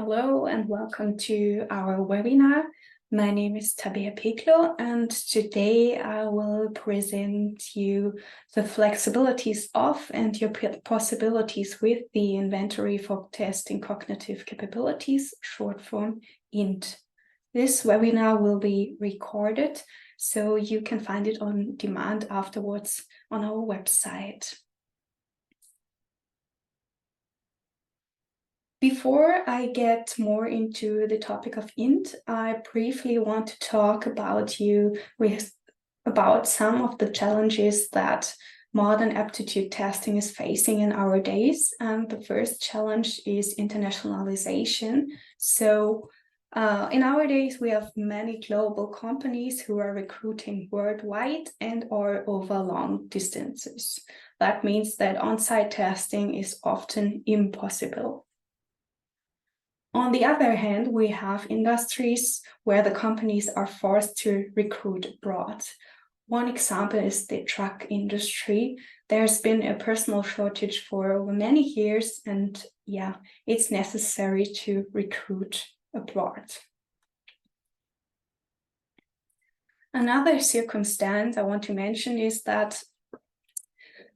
Hello and welcome to our webinar. My name is Tabea Peklo, and today I will present you the flexibilities of and your possibilities with the inventory for testing cognitive capabilities, short form INT. This webinar will be recorded, so you can find it on demand afterwards on our website. Before I get more into the topic of INT, I briefly want to talk about some of the challenges that modern aptitude testing is facing in our days. And the first challenge is internationalization. So in our days, we have many global companies who are recruiting worldwide and or over long distances. That means that on-site testing is often impossible. On the other hand, we have industries where the companies are forced to recruit abroad. One example is the truck industry. There's been a personnel shortage for over many years, and it's necessary to recruit abroad. Another circumstance I want to mention is that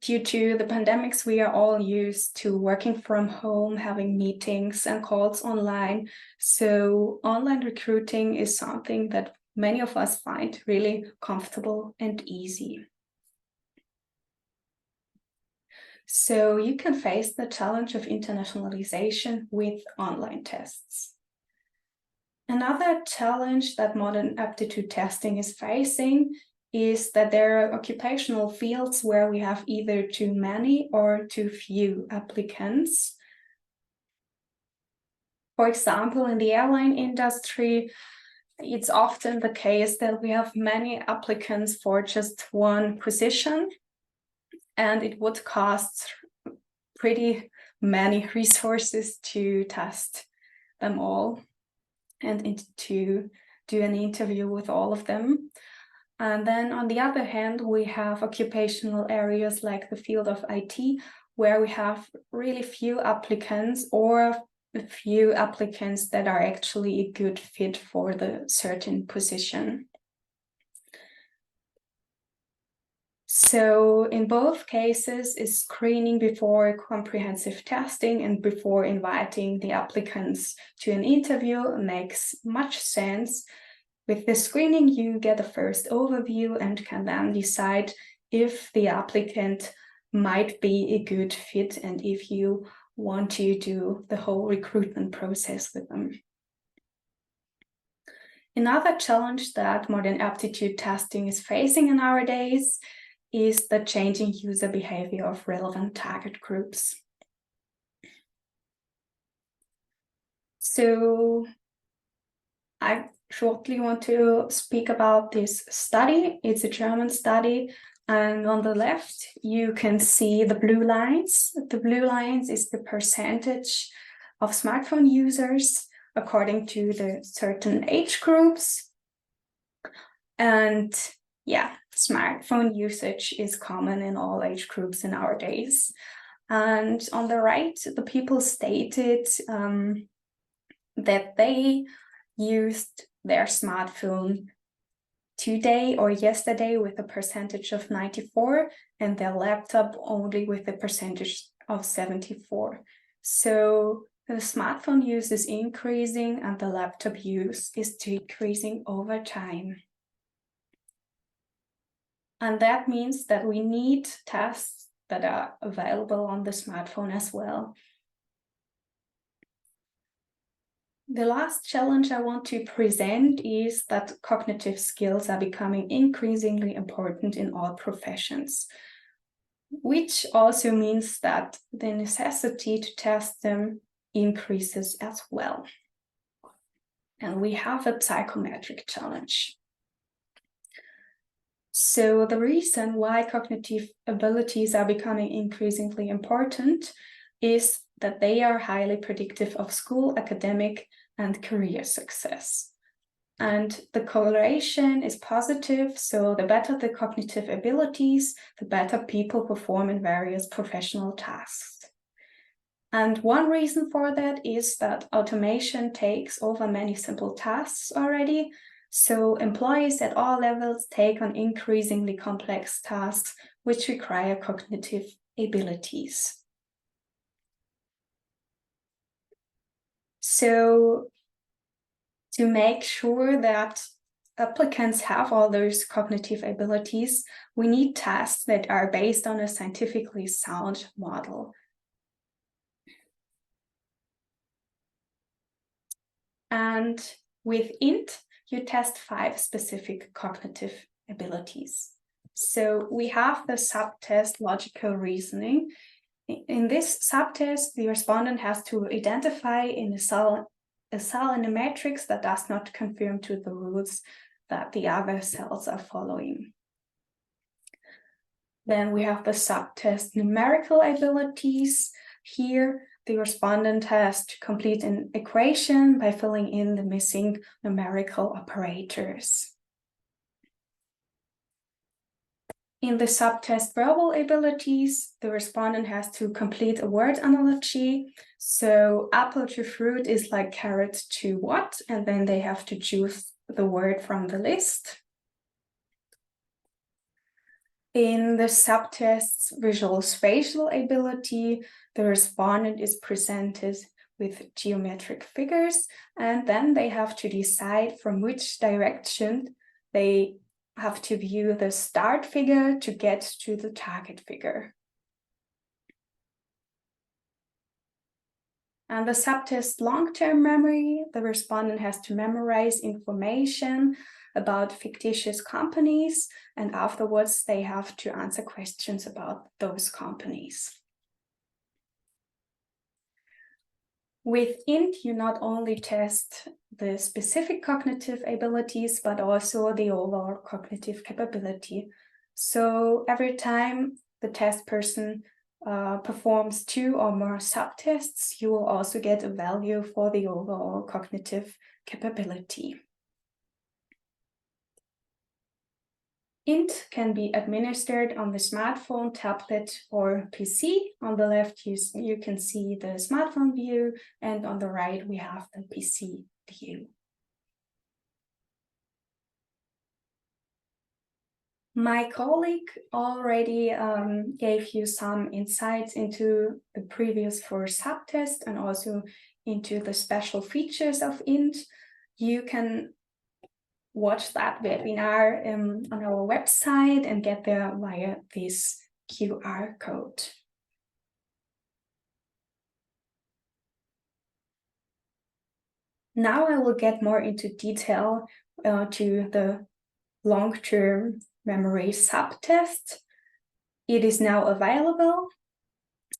due to the pandemics, we are all used to working from home, having meetings and calls online. So online recruiting is something that many of us find really comfortable and easy. So you can face the challenge of internationalization with online tests. Another challenge that modern aptitude testing is facing is that there are occupational fields where we have either too many or too few applicants. For example, in the airline industry, it's often the case that we have many applicants for just one position, and it would cost pretty many resources to test them all and to do an interview with all of them. And then on the other hand, we have occupational areas like the field of IT, where we have really few applicants or a few applicants that are actually a good fit for the certain position. So in both cases, is screening before comprehensive testing and before inviting the applicants to an interview makes much sense. With the screening, you get a first overview and can then decide if the applicant might be a good fit and if you want to do the whole recruitment process with them. Another challenge that modern aptitude testing is facing in our days is the changing user behavior of relevant target groups. So I shortly want to speak about this study. It's a German study, and on the left you can see the blue lines. The blue lines is the percentage of smartphone users according to the certain age groups. And smartphone usage is common in all age groups in our days. And on the right, the people stated that they used their smartphone today or yesterday with a percentage of 94 and their laptop only with a percentage of 74. So the smartphone use is increasing and the laptop use is decreasing over time. And that means that we need tests that are available on the smartphone as well. The last challenge I want to present is that cognitive skills are becoming increasingly important in all professions, which also means that the necessity to test them increases as well. And we have a psychometric challenge. So the reason why cognitive abilities are becoming increasingly important is that they are highly predictive of school, academic, and career success. And the correlation is positive, so the better the cognitive abilities, the better people perform in various professional tasks. And one reason for that is that automation takes over many simple tasks already. So employees at all levels take on increasingly complex tasks which require cognitive abilities. So to make sure that applicants have all those cognitive abilities, we need tests that are based on a scientifically sound model. And with INT, you test 5 specific cognitive abilities. So we have the subtest logical reasoning. In this subtest, the respondent has to identify in a cell in a matrix that does not conform to the rules that the other cells are following. Then we have the subtest numerical abilities. Here, the respondent has to complete an equation by filling in the missing numerical operators. In the subtest verbal abilities, the respondent has to complete a word analogy. So apple to fruit is like carrot to what? And then they have to choose the word from the list. In the subtest's visual spatial ability, the respondent is presented with geometric figures, and then they have to decide from which direction they have to view the start figure to get to the target figure. And the subtest long-term memory, the respondent has to memorize information about fictitious companies, and afterwards they have to answer questions about those companies. With INT, you not only test the specific cognitive abilities, but also the overall cognitive capability. So every time the test person performs 2 or more subtests, you will also get a value for the overall cognitive capability. INT can be administered on the smartphone, tablet, or PC. On the left, you can see the smartphone view, and on the right, we have the PC view. My colleague already gave you some insights into the previous 4 subtests and also into the special features of INT. You can watch that webinar on our website and get there via this QR code. Now I will get more into detail to the long-term memory subtest. It is now available,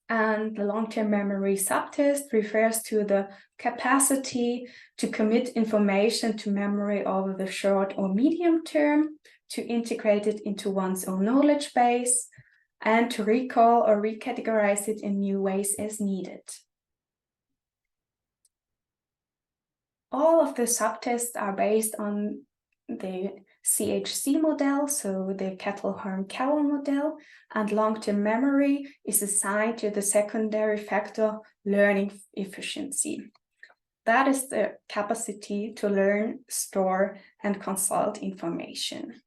and the long-term memory subtest refers to the capacity to commit information to memory over the short or medium term, to integrate it into one's own knowledge base, and to recall or recategorize it in new ways as needed. All of the subtests are based on the CHC model, so the Kettle-Horn-Cowan model, and long-term memory is assigned to the secondary factor learning efficiency. That is the capacity to learn, store, and consult information.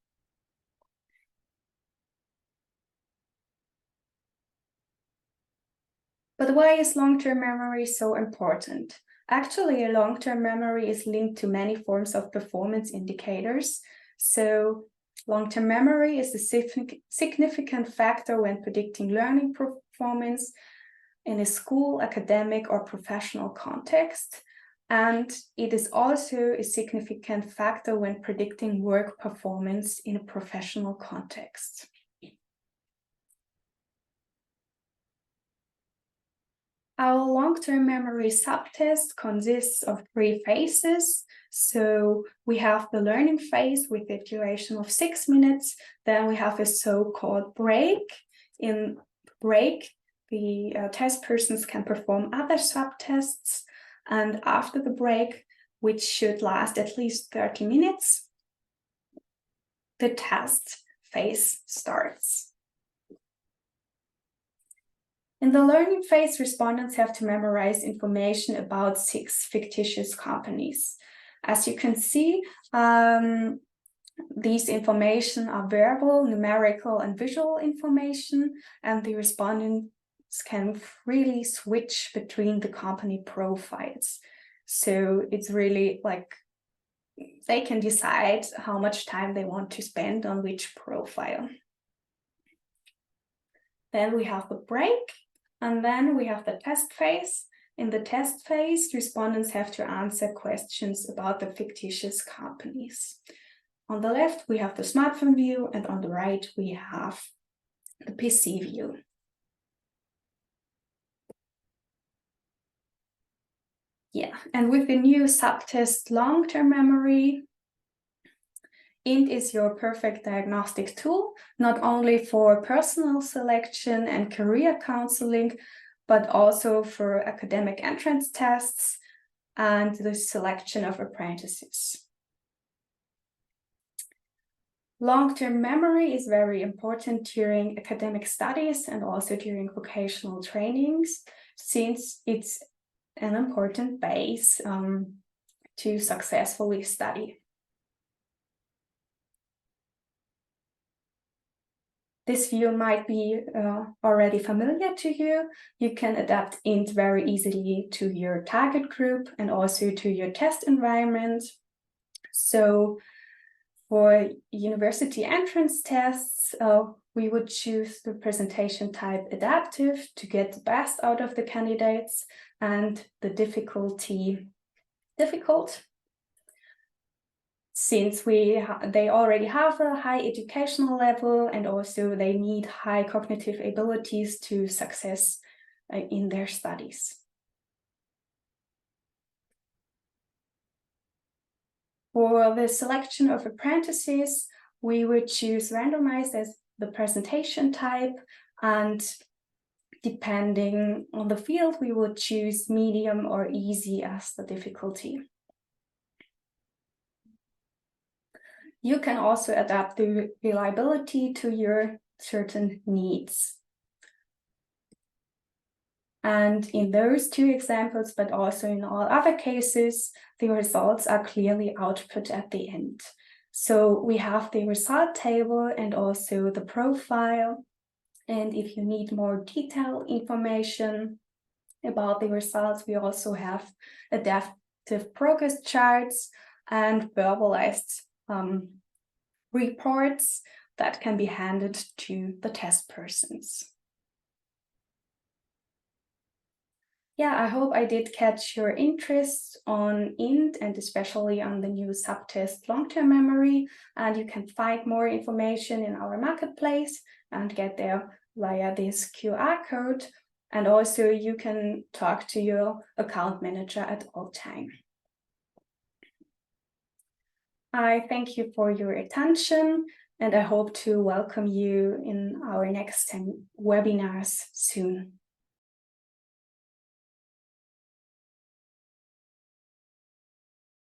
But why is long-term memory so important? Actually, long-term memory is linked to many forms of performance indicators. So long-term memory is a significant factor when predicting learning performance in a school, academic, or professional context. And it is also a significant factor when predicting work performance in a professional context. Our long-term memory subtest consists of 3 phases. So we have the learning phase with a duration of 6 minutes. Then we have a so-called break. In break, the test persons can perform other subtests. And after the break, which should last at least 30 minutes, the test phase starts. In the learning phase, respondents have to memorize information about 6 fictitious companies. As you can see, these information are verbal, numerical, and visual information, and the respondents can freely switch between the company profiles. So it's really like they can decide how much time they want to spend on which profile. Then we have the break, and then we have the test phase. In the test phase, respondents have to answer questions about the fictitious companies. On the left, we have the smartphone view, and on the right, we have the PC view. Yeah, and with the new subtest long-term memory, INT is your perfect diagnostic tool, not only for personal selection and career counseling, but also for academic entrance tests and the selection of apprentices. Long-term memory is very important during academic studies and also during vocational trainings, since it's an important base to successfully study. This view might be already familiar to you. You can adapt INT very easily to your target group and also to your test environment. So for university entrance tests, we would choose the presentation type adaptive to get the best out of the candidates, and the difficulty difficult, since they already have a high educational level and also they need high cognitive abilities to success in their studies. For the selection of apprentices, we would choose randomized as the presentation type, and depending on the field, we would choose medium or easy as the difficulty. You can also adapt the reliability to your certain needs. And in those 2 examples, but also in all other cases, the results are clearly output at the end. So we have the result table and also the profile. And if you need more detailed information about the results, we also have adaptive progress charts and verbalized reports that can be handed to the test persons. Yeah, I hope I did catch your interest on INT and especially on the new subtest long-term memory. And you can find more information in our marketplace and get there via this QR code. And also you can talk to your account manager at all time. I thank you for your attention, and I hope to welcome you in our next 10 webinars soon.